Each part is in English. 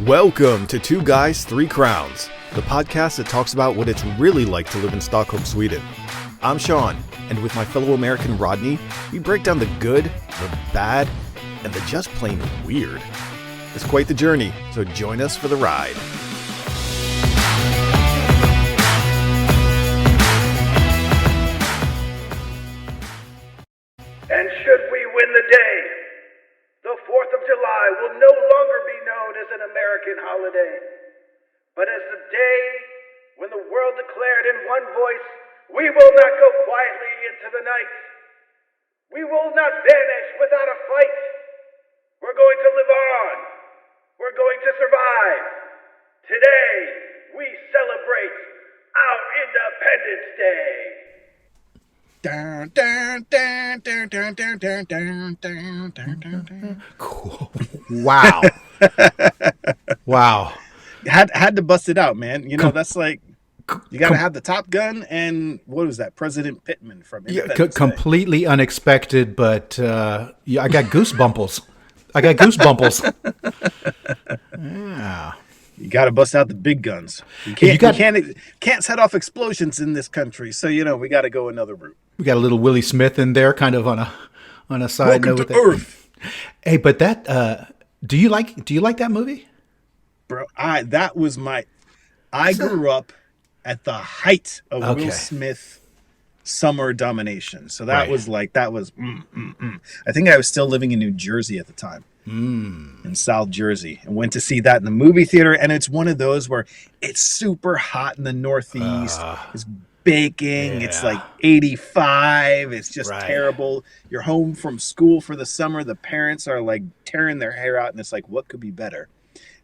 Welcome to Two Guys, Three Crowns, the podcast that talks about what it's really like to live in Stockholm, Sweden. I'm Sean, and with my fellow American Rodney, we break down the good, the bad, and the just plain weird. It's quite the journey, so join us for the ride. And should we win the day, the 4th of July will no longer be known as an American holiday, but as the day when the world declared in one voice, we will not go quietly into the night. We will not vanish without a fight. We're going to live on. We're going to survive. Today, we celebrate our Independence Day. Cool. Wow. Wow. Had to bust it out, man. You know, that's like, you got to have the Top Gun and what was that? President Pittman from Independence Day. Completely unexpected, but I got goosebumples. Yeah. You got to bust out the big guns. You can't set off explosions in this country. So, you know, we got to go another route. We got a little Willie Smith in there, kind of on a side Welcome note. to Earth. Hey, but that do you like that movie? Bro, I grew up at the height of Will Smith summer domination. So that was I think I was still living in New Jersey at the time. In South Jersey, and went to see that in the movie theater. And it's one of those where it's super hot in the Northeast. It's baking. It's like 85. It's just terrible. You're home from school for the summer. The parents are like tearing their hair out, and it's like, what could be better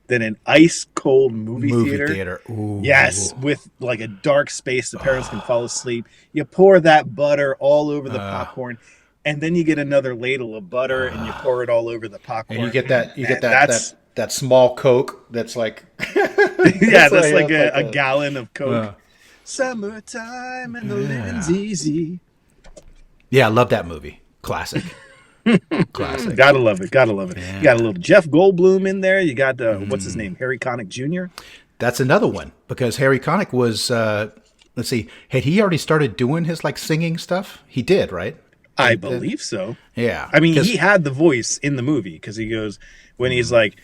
than an ice cold movie theater? Ooh. Yes, with like a dark space the parents can fall asleep. You pour that butter all over the popcorn. And then you get another ladle of butter and you pour it all over the popcorn. And you get that small Coke that's like that's like a gallon of Coke. Summertime and the living's easy. Yeah, I love that movie. Classic. Classic. Gotta love it. Yeah. You got a little Jeff Goldblum in there. You got what's his name? Harry Connick Jr. That's another one because Harry Connick was let's see, had he already started doing his like singing stuff? He did, right? I believe so. Yeah. I mean, he had the voice in the movie because he goes, when he's like,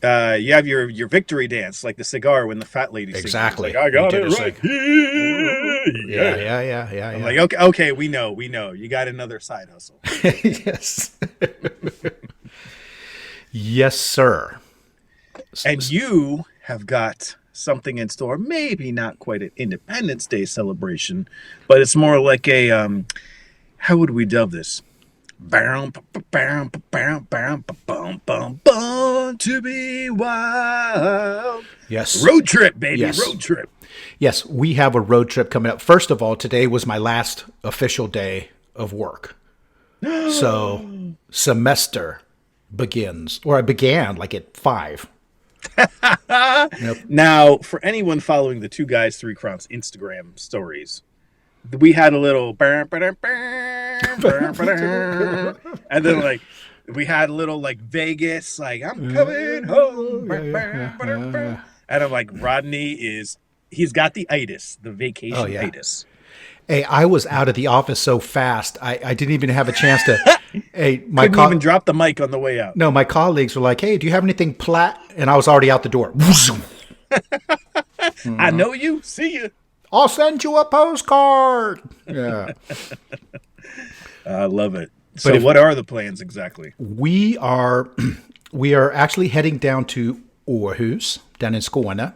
you have your victory dance, like the cigar when the fat lady sings. Exactly. Like, I got it right here. Yeah. I'm like, okay, we know. You got another side hustle. Yes. Yes, sir. And you have got something in store. Maybe not quite an Independence Day celebration, but it's more like a... how would we dub this? To be wild. Yes. Road trip, baby. Yes. Road trip. Yes, we have a road trip coming up. First of all, today was my last official day of work. So semester begins, or I began like at 5. Yep. Now, for anyone following the Two Guys, Three Crowns Instagram stories, we had a little and then like we had a little like Vegas, like I'm coming home. And I'm like, Rodney he's got the itis, the vacation itis. Hey, I was out of the office so fast, I didn't even have a chance to. Hey, couldn't even drop the mic on the way out. No, my colleagues were like, "Hey, do you have anything plat?" And I was already out the door. I know you. See you. I'll send you a postcard. Yeah. I love it. So what are the plans exactly? We are actually heading down to Århus, down in Skåne,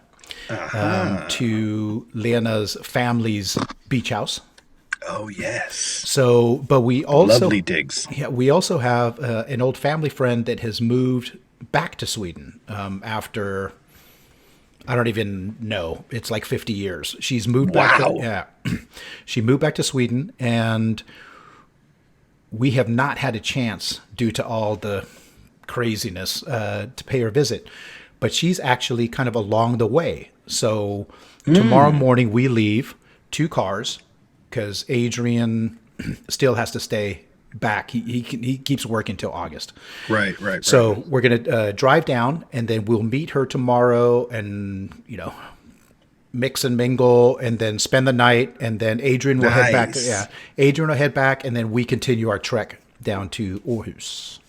to Lena's family's beach house. Oh, yes. So, but we also... Lovely digs. Yeah, we also have an old family friend that has moved back to Sweden after... I don't even know. It's like 50 years. She's moved back. She moved back to Sweden, and we have not had a chance due to all the craziness to pay her a visit. But she's actually kind of along the way. So tomorrow morning we leave 2 cars because Adrian still has to stay back. He keeps working till August. Right. So we're gonna drive down, and then we'll meet her tomorrow, and mix and mingle, and then spend the night, and then Adrian will head back. Yeah, Adrian will head back, and then we continue our trek down to Aarhus.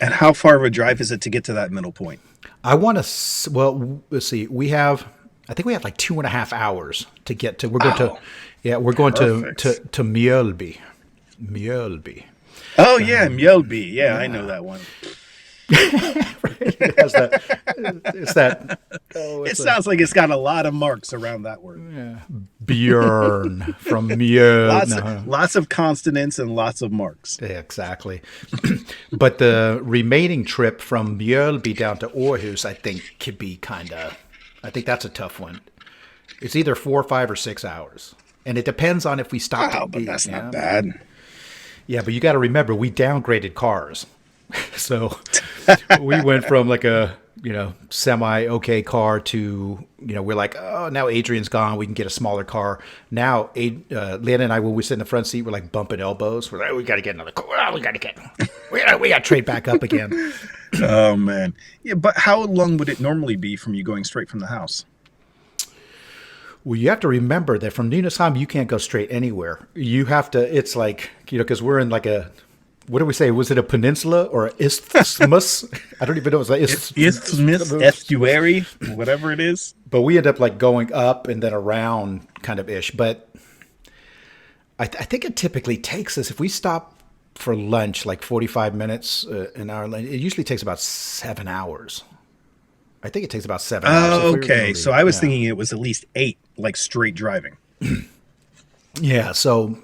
And how far of a drive is it to get to that middle point? I want to. Well, let's see. I think we have like 2.5 hours to get to. We're going we're going to Mjölby. Mjölby. Oh yeah, Mjölby. Yeah, I know that one. It sounds like it's got a lot of marks around that word. Yeah. Björn from Mjölby. Lots of consonants and lots of marks. Yeah, exactly. But the remaining trip from Mjölby down to Aarhus, I think, could be I think that's a tough one. It's either 4, 5, or 6 hours. And it depends on if we stop to eat. But that's not bad. Yeah, but you got to remember, we downgraded cars. So we went from like a, semi-okay car to, we're like, oh, now Adrian's gone. We can get a smaller car. Now, Lana and I, when we sit in the front seat, we're like bumping elbows. We're like, we got to get another car. Oh, we got to trade back up again. Oh, man. Yeah, but how long would it normally be from you going straight from the house? Well, you have to remember that from Nynäshamn, you can't go straight anywhere. You have to, it's like, because we're in like a, what do we say? Was it a peninsula or isthmus? I don't even know. It's like isthmus, estuary, whatever it is. But we end up like going up and then around kind of ish. But I think it typically takes us, if we stop for lunch, like 45 minutes, an hour, it usually takes about 7 hours. I think it takes about 7 hours. Oh, okay. So I was thinking it was at least 8, like straight driving. Yeah. So,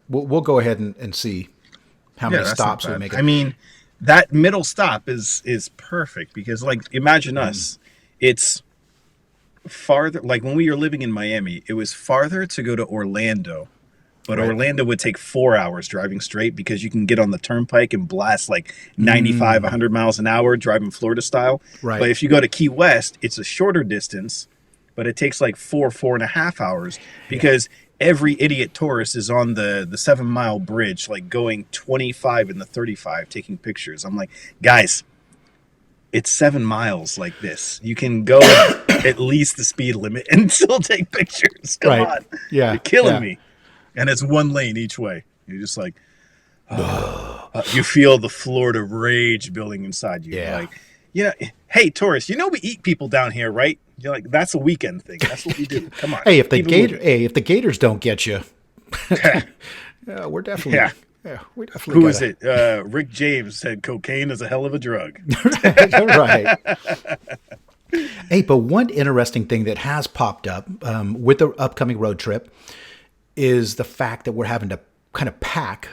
we'll go ahead and see how many stops we make. I mean, that middle stop is perfect because, like, imagine us. It's farther. Like when we were living in Miami, it was farther to go to Orlando, but Orlando would take 4 hours driving straight because you can get on the turnpike and blast like 95, 100 miles an hour driving Florida style. Right. But if you go to Key West, it's a shorter distance, but it takes like 4.5 hours because every idiot tourist is on the 7 Mile bridge, like going 25 in the 35, taking pictures. I'm like, guys, it's 7 miles like this. You can go at least the speed limit and still take pictures. Come on. Yeah. You're killing me. And it's 1 lane each way. You're just like, you feel the Florida rage building inside you. Yeah. Like, hey, tourists, we eat people down here, right? You're like, that's a weekend thing. That's what we do. Come on. Hey, if the Gators don't get you, we're definitely. Yeah, we definitely. Who is it? Rick James said cocaine is a hell of a drug. Right. Hey, but one interesting thing that has popped up with the upcoming road trip is the fact that we're having to kind of pack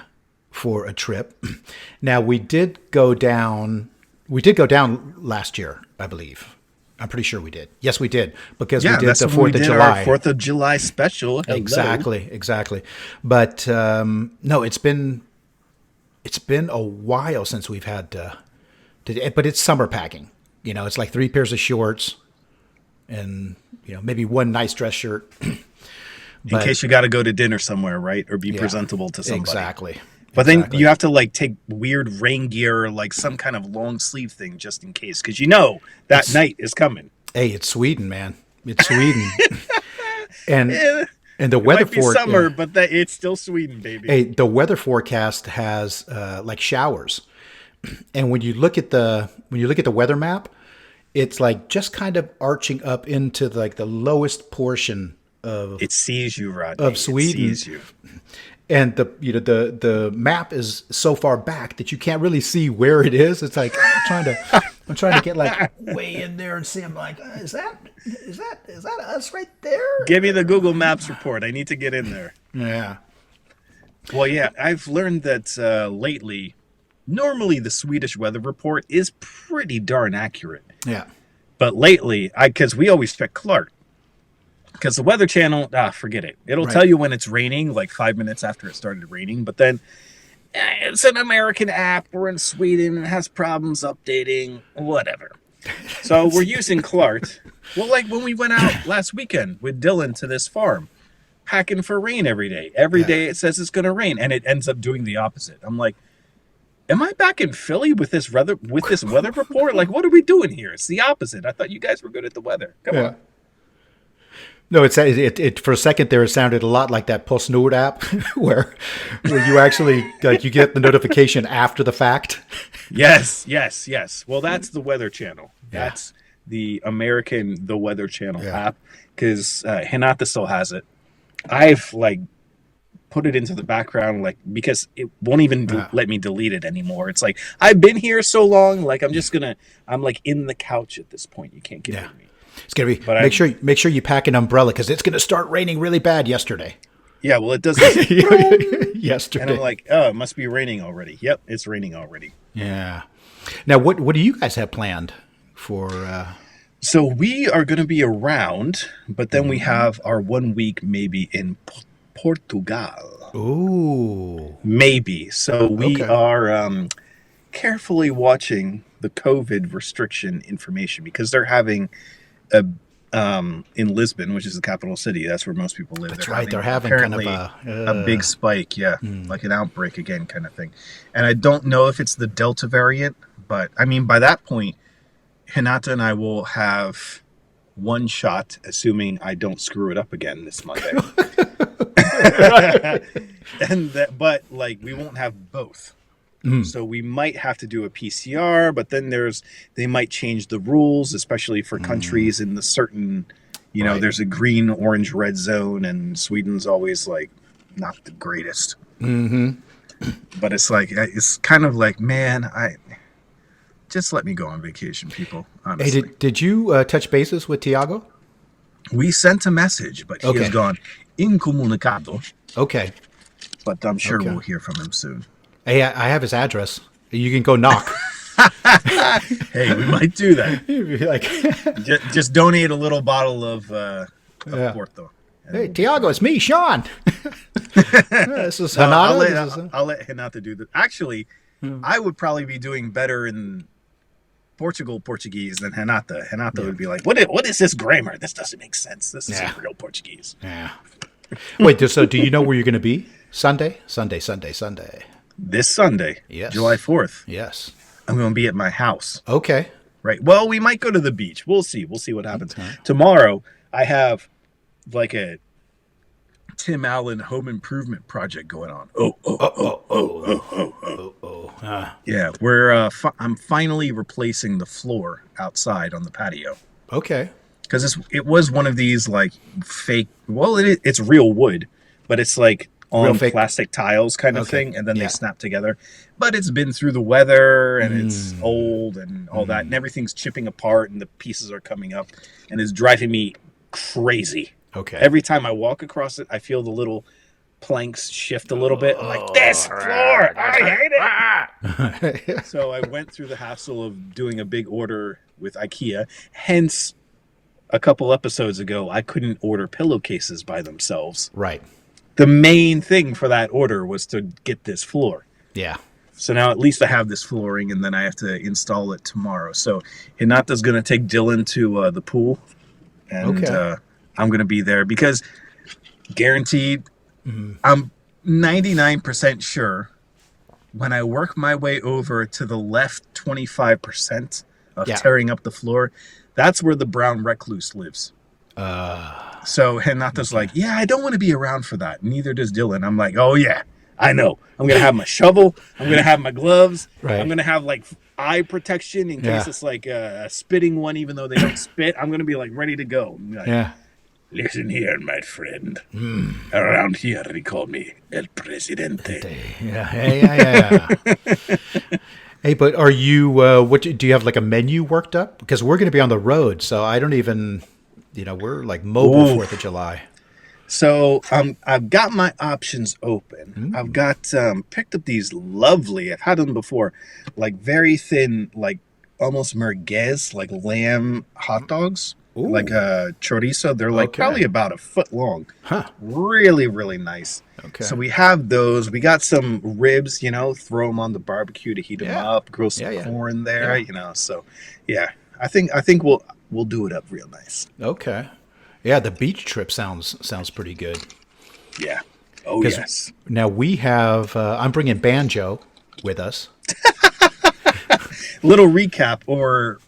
for a trip. Now, we did go down last year, I believe. I'm pretty sure we did. Yes, we did, because we did the 4th of July. Our 4th of July special. Hello. Exactly. But no, it's been a while since we've had but it's summer packing. It's like 3 pairs of shorts and maybe 1 nice dress shirt. In case you got to go to dinner somewhere, right? Or be presentable to somebody. Exactly. But then you have to like take weird rain gear or like some kind of long sleeve thing just in case. Because that night is coming. Hey, it's Sweden, man. It's Sweden. and the weather forecast. Summer, but it's still Sweden, baby. Hey, the weather forecast has like showers. And when you look at the weather map, it's like just kind of arching up into like the lowest portion of it sees you, Rodney. Of Sweden. It sees you. And the map is so far back that you can't really see where it is. It's like I'm trying to get like way in there and see. I'm like, is that us right there? Give me the Google Maps report. I need to get in there. Yeah. Well, yeah, I've learned that lately, normally the Swedish weather report is pretty darn accurate. Yeah. But lately, because we always check Clark. Because the Weather Channel, forget it. It'll tell you when it's raining, like 5 minutes after it started raining. But then it's an American app. We're in Sweden. It has problems updating. Whatever. So we're using Clark. Well, like when we went out last weekend with Dylan to this farm, packing for rain every day. Every day it says it's going to rain, and it ends up doing the opposite. I'm like, am I back in Philly with this weather report? Like, what are we doing here? It's the opposite. I thought you guys were good at the weather. Come on. No, it for a second there, it sounded a lot like that PostNord app where you actually like you get the notification after the fact. Yes. Well, that's the Weather Channel. That's the Weather Channel app, because Hinata still has it. I've like put it into the background, like, because it won't even let me delete it anymore. It's like, I've been here so long, like I'm like in the couch at this point. You can't get rid of me. It's gonna be. But make sure you pack an umbrella because it's gonna start raining really bad yesterday. Yeah, well, it does yesterday, and I'm like, oh, it must be raining already. Yep, it's raining already. Yeah. Now, what do you guys have planned for? So we are going to be around, but then we have our 1 week maybe in Portugal. Ooh, maybe. So we are carefully watching the COVID restriction information, because they're having in Lisbon, which is the capital city, that's where most people live. That's right. They're having kind of a big spike, like an outbreak again, kind of thing. And I don't know if it's the Delta variant, but I mean, by that point, Hinata and I will have one shot, assuming I don't screw it up again this Monday. But like, we won't have both. So we might have to do a PCR, but then they might change the rules, especially for countries in the certain, there's a green, orange, red zone, and Sweden's always like not the greatest. But it's like, it's kind of like, man, just let me go on vacation, people. Honestly. Hey, did you touch bases with Tiago? We sent a message, but he has gone incomunicado. Okay. But I'm sure we'll hear from him soon. Hey, I have his address. You can go knock. Hey, we might do that. Like, just donate a little bottle of Porto. Hey, Tiago, it's me, Sean. This is Hinata. I'll let Hinata do that. Actually, I would probably be doing better in Portuguese than Hinata. Hinata would be like, what is this grammar? This doesn't make sense. This isn't real Portuguese. Yeah. Wait, so do you know where you're going to be? Sunday? This Sunday, yes. July 4th. Yes. I'm going to be at my house. Okay. Right. Well, we might go to the beach. We'll see. We'll see what happens. Okay. Tomorrow, I have like a Tim Allen home improvement project going on. Yeah, I'm finally replacing the floor outside on the patio. Okay. Because it was one of these like fake. Well, it's real wood, but it's like on plastic tiles kind of thing, and then they snap together. But it's been through the weather, and it's old and all that, and everything's chipping apart, and the pieces are coming up, and it's driving me crazy. Okay. Every time I walk across it, I feel the little planks shift a little bit. I'm like, this floor, I hate it. So I went through the hassle of doing a big order with IKEA. Hence, a couple episodes ago, I couldn't order pillowcases by themselves. Right. The main thing for that order was to get this floor. Yeah. So now at least I have this flooring, and then I have to install it tomorrow. So Hinata's going to take Dylan to the pool, and I'm going to be there because guaranteed, I'm 99% sure when I work my way over to the left 25% of tearing up the floor, that's where the brown recluse lives. So Hinata's like, yeah, I don't want to be around for that. Neither does Dylan. I'm like, oh yeah, I know. I'm going to have my shovel. I'm going to have my gloves. Right. I'm going to have like eye protection in case it's like a spitting one, even though they don't spit. I'm going to be like ready to go. Like, listen here, my friend. Around here, they call me El Presidente. Yeah. Hey, but are you, do you have like a menu worked up? Because we're going to be on the road, so I don't even, we're like mobile 4th of July. So I've got my options open. I've got picked up these lovely, I've had them before, like very thin, like almost merguez, like lamb hot dogs. Ooh. Like a chorizo. They're like probably about a foot long. Huh. Really, really nice. Okay. So we have those. We got some ribs, throw them on the barbecue to heat them up, grill some corn there, So yeah, I think we'll do it up real nice. Okay. Yeah, the beach trip sounds pretty good. Yeah. Oh, 'Cause yes. Now we have, I'm bringing Banjo with us. Little recap, or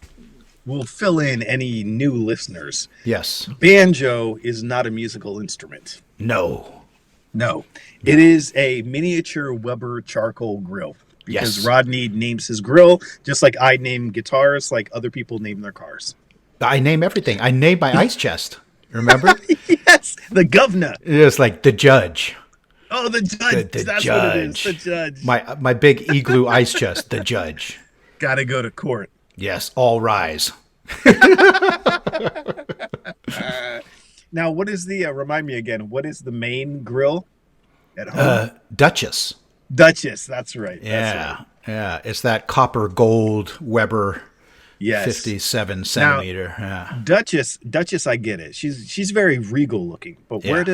we'll fill in any new listeners. Yes. Banjo is not a musical instrument. No. No. It is a miniature Weber charcoal grill. Because Yes. Rodney names his grill just like I name guitars, like other people name their cars. I name everything. I named my ice chest. Remember? Yes, the governor. It's like the judge. Oh, the judge. The That's judge. what it is. The judge. My big igloo ice chest. The judge. Gotta go to court. Yes. All rise. Now, what is the, remind me again, what is the main grill at home? Duchess. Duchess, that's right. Yeah. That's right. Yeah. It's that copper gold Weber Yes. 57 centimeter. Yeah. Duchess, I get it. She's very regal looking, but Yeah.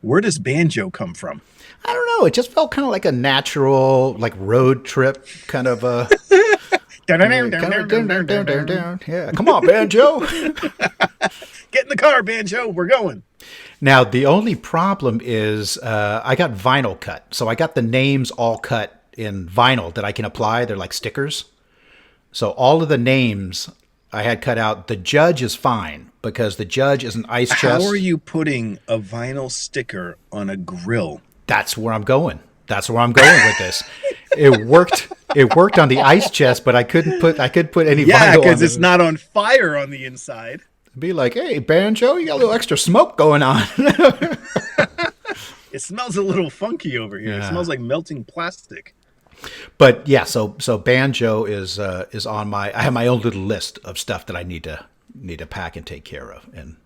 where does Banjo come from? I don't know. It just felt kind of like a natural, like road trip kind of a. Yeah, come on, Banjo. Get in the car, Banjo. We're going. Now, the only problem is I got vinyl cut. So I got the names all cut in vinyl that I can apply. They're like stickers. So all of the names I had cut out. The judge is fine because the judge is an ice chest. How are you putting a vinyl sticker on a grill? That's where I'm going. That's where I'm going with this. It worked. It worked on the ice chest, but I couldn't put any Yeah, vinyl on because it. it's not on fire on the inside. Be like, hey, Banjo, you got a little extra smoke going on. It smells a little funky over here. Yeah. It smells like melting plastic. But yeah, so Banjo is on my. I have my own little list of stuff that I need to pack and take care of, and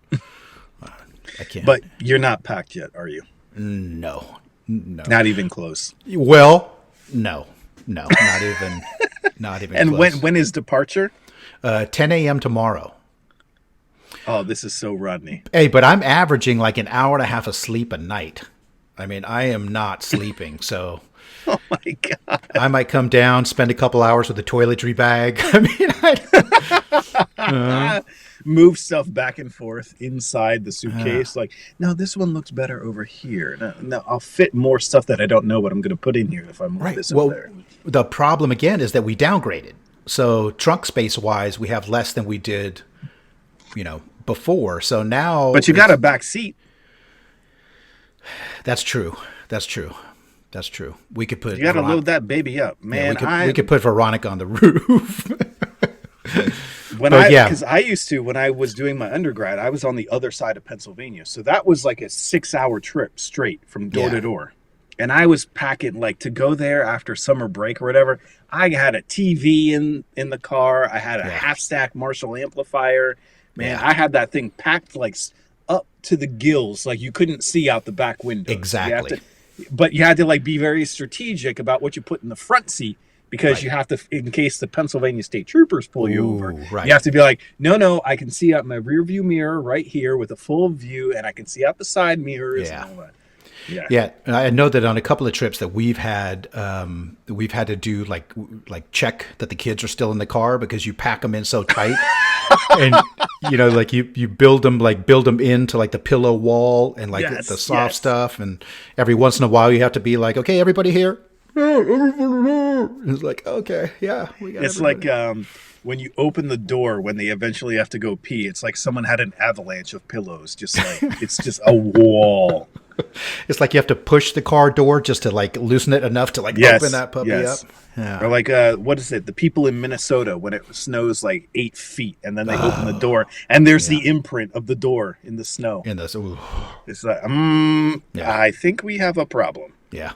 I can't. But you're not packed yet, are you? No. Not even close. Well, no, not even And close. when is departure? 10 a.m. tomorrow. Oh, this is so Rodney. Hey, but I'm averaging like an hour and a half of sleep a night. I mean, I am not sleeping, so Oh my God. I might come down, spend a couple hours with the toiletry bag. I mean, Move stuff back and forth inside the suitcase. Like, no, this one looks better over here. No, I'll fit more stuff that I don't know what I'm going to put in here if I move right. this Well, over there. the problem again is that we downgraded. So trunk space wise, we have less than we did, before. So now, But you got a back seat. That's true. We could put. You got to load that baby up, man. We could put Veronica on the roof. Because I used to, when I was doing my undergrad, I was on the other side of Pennsylvania. So that was like a 6-hour trip straight from door to door. And I was packing, like, to go there after summer break or whatever. I had a TV in the car. I had a half-stack Marshall amplifier. Man, I had that thing packed, like, up to the gills. Like, you couldn't see out the back window. Exactly. But you had to, like, be very strategic about what you put in the front seat. Because you have to, in case the Pennsylvania State Troopers pull you over, you have to be like, no, I can see out my rear view mirror right here with a full view, and I can see out the side mirrors and all that. Yeah. I know that on a couple of trips that we've had to do like check that the kids are still in the car because you pack them in so tight, and like you build them into like the pillow wall and like the soft stuff, and every once in a while you have to be like, okay, everybody here. It's like, okay, yeah, we got. It's everybody. like when you open the door when they eventually have to go pee. It's like someone had an avalanche of pillows. Just like it's just a wall. It's like you have to push the car door just to like loosen it enough to like open that puppy up. Yeah. Or like what is it? The people in Minnesota when it snows like 8 feet and then they open the door and there's the imprint of the door in the snow. It's like I think we have a problem. Yeah.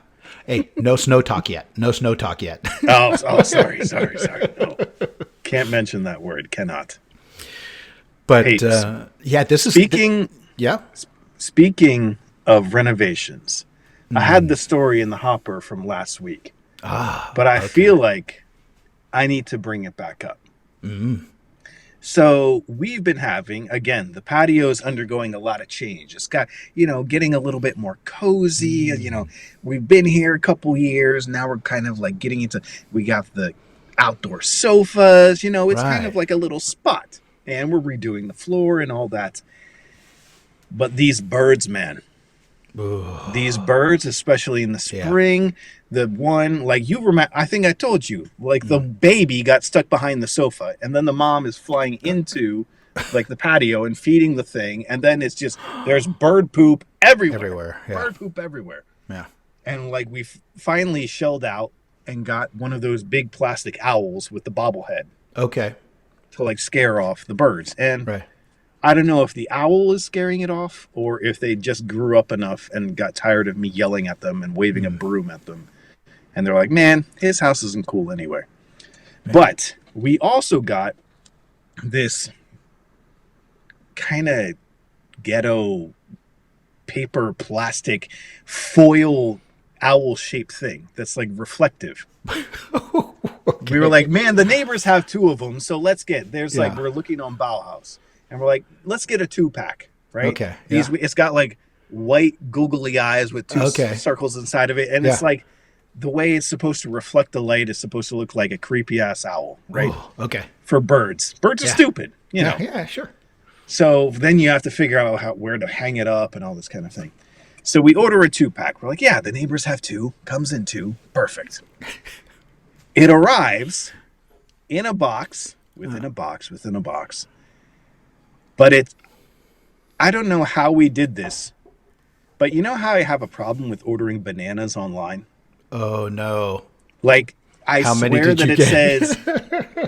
Hey, no snow talk yet. Oh, sorry. No. Can't mention that word. Cannot. But hey, this is Speaking of renovations, I had the story in the hopper from last week. But I feel like I need to bring it back up. Mm-hmm. So we've been having, again, the patio's undergoing a lot of change. It's got, getting a little bit more cozy. We've been here a couple years. Now we're kind of like we got the outdoor sofas, it's kind of like a little spot. And we're redoing the floor and all that. But these birds, man. These birds, especially in the spring, the one, like you remember, I think I told you, like the baby got stuck behind the sofa, and then the mom is flying into like the patio and feeding the thing, and then it's just, there's bird poop everywhere. Bird poop everywhere. Yeah. And like we finally shelled out and got one of those big plastic owls with the bobblehead. Okay. To like scare off the birds. And I don't know if the owl is scaring it off or if they just grew up enough and got tired of me yelling at them and waving a broom at them. And they're like, man, his house isn't cool anyway. But we also got this kind of ghetto paper plastic foil owl shaped thing that's like reflective. We were like, man, the neighbors have 2 of them, so let's get like, we're looking on Bauhaus and we're like, let's get a 2-pack, right? Okay. It's got like white googly eyes with 2 circles inside of it, and it's like the way it's supposed to reflect the light is supposed to look like a creepy ass owl, right? Oh, okay. For birds are stupid, you know. Yeah, sure. So then you have to figure out where to hang it up and all this kind of thing. So we order a 2-pack. We're like, yeah, the neighbors have 2. Comes in 2. Perfect. It arrives in a box, within a box, within a box. But I don't know how we did this. But you know how I have a problem with ordering bananas online? Oh, no. Like, I swear that it says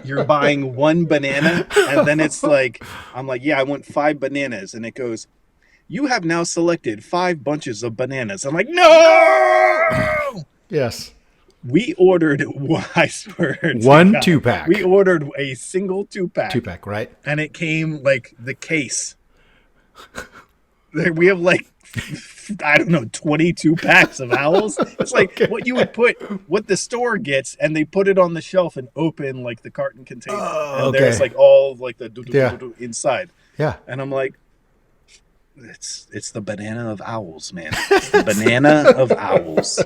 you're buying 1 banana, and then it's like, I'm like, yeah, I want 5 bananas. And it goes, you have now selected 5 bunches of bananas. I'm like, no! Yes. We ordered, I swear. 1 2-pack. We ordered a single 2-pack. 2-pack, right? And it came like the case. We have like, I don't know, 22 packs of owls. It's like what you would put, what the store gets, and they put it on the shelf and open like the carton container. And there's like all like the inside. Yeah. And I'm like, it's the banana of owls, man. It's the banana of owls.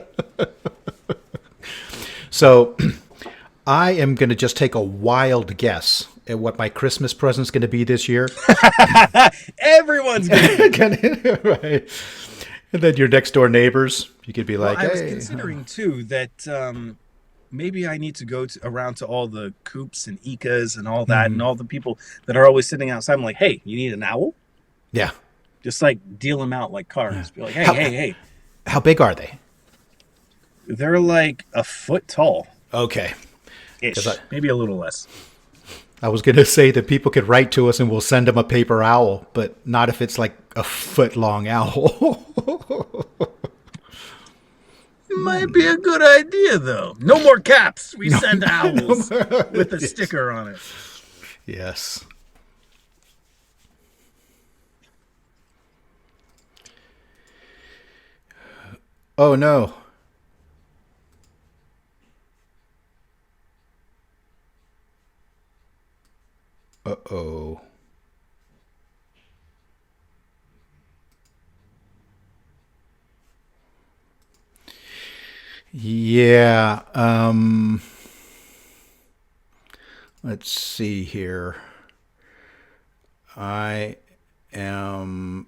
So I am going to just take a wild guess at what my Christmas present's going to be this year. Everyone's going to right. And then your next door neighbors, you could be like, I was considering too that maybe I need to go around to all the coops and Ecas and all that and all the people that are always sitting outside. I'm like, hey, you need an owl? Yeah. Just like deal them out like cars. Be like, hey. How big are they? They're like a foot tall. Okay. Ish. Maybe a little less. I was going to say that people could write to us and we'll send them a paper owl, but not if it's like a foot-long owl. Might be a good idea, though. No more caps. We send owls with a sticker on it. Yes. Oh, no. Uh-oh. Yeah. Let's see here. I am...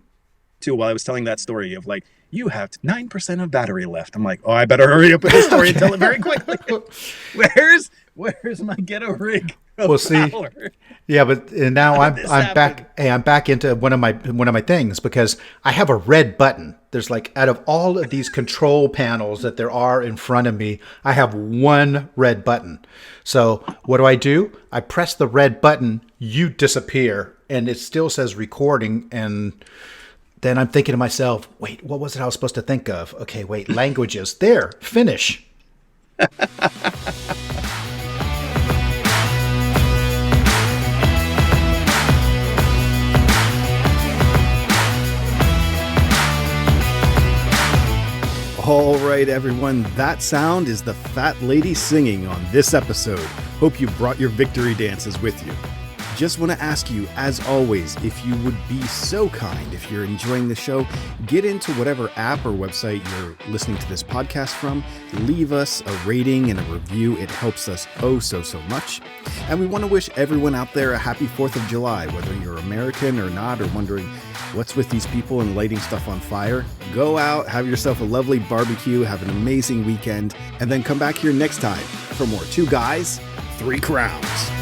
Too, while I was telling that story of like, you have 9% of battery left. I'm like, oh, I better hurry up with this story and tell it very quickly. Where's my ghetto rig? We'll see. Yeah, but now I'm back. Hey, I'm back into one of my things because I have a red button. There's like, out of all of these control panels that there are in front of me, I have one red button. So what do? I press the red button, you disappear, and it still says recording. And then I'm thinking to myself, wait, what was it I was supposed to think of? Okay, wait, languages. There, finish. All right, everyone, that sound is the fat lady singing on this episode. Hope you brought your victory dances with you. Just want to ask you, as always, if you would be so kind, if you're enjoying the show, get into whatever app or website you're listening to this podcast from, leave us a rating and a review. It helps us so much. And we want to wish everyone out there a happy 4th of July, whether you're American or not, or wondering what's with these people and lighting stuff on fire. Go out, have yourself a lovely barbecue, have an amazing weekend, and then come back here next time for more 2 Guys, 3 Crowns.